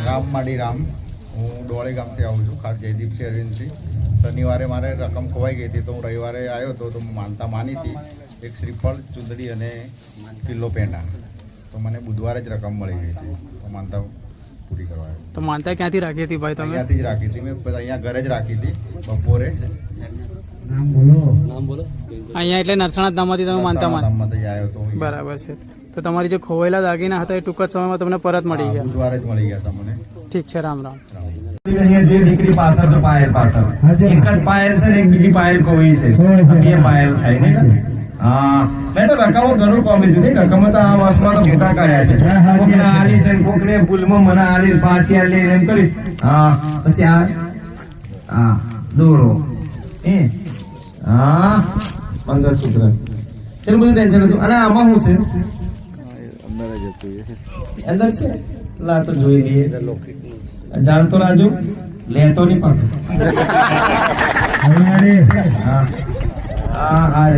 રામમાડી રામ, હું ડોળી ગામથી આવું છું, ખાસ જયદીપસિંહ અરવિંદસિંહ. શનિવારે મારે રકમ ખોવાઈ ગઈ હતી, તો હું રવિવારે આવ્યો હતો, તો માનતા માની હતી એક શ્રીફળ, ચુંદડી અને કિલ્લો પેંડા. તો મને બુધવારે જ રકમ મળી ગઈ હતી, તો માનતા પૂરી કરવા. તો માનતા ક્યાંથી રાખી હતી ભાઈ તમે? અહીંયાથી જ રાખી હતી મેં, અહીંયા ઘરે જ રાખી હતી બપોરે. અહીંયા એટલે નરસણા ધામમાંથી તમે માનતા ધામમાંથી આવ્યો હતો. બરાબર છે. તો તમારી જે ખોવાયેલા દાગીના હતા એ ટૂંક જ સમયમાં તમને પરત મળી ગયા? બુધવારે જ મળી ગયા તમને. ઠીક છે, રામ રામ. અહીંયા જે દીકરી પાછળ તો પાયલ પાછળ એક જ પાયલ છે ને એક બીજી પાયલ કોઈ છે, બે પાયલ થાય ને. હા, મેં તો રકમો ઘણું કોમી હતું ને, રકમો તો આ વર્ષમાં તો મોટા કર્યા છે. કોકને આલી છે, કોકને ભૂલમાં મને આલી, પાછી આલી એમ કરી. હા, પછી હા દોરો હા મંગળસૂત્ર, ચલો બધું ટેન્શન હતું. અને આમાં શું છે અંદર છે? લા તો જોઈ લઈએ. જાણતો રાજુ લેતો નહીં પાછો. હા હા.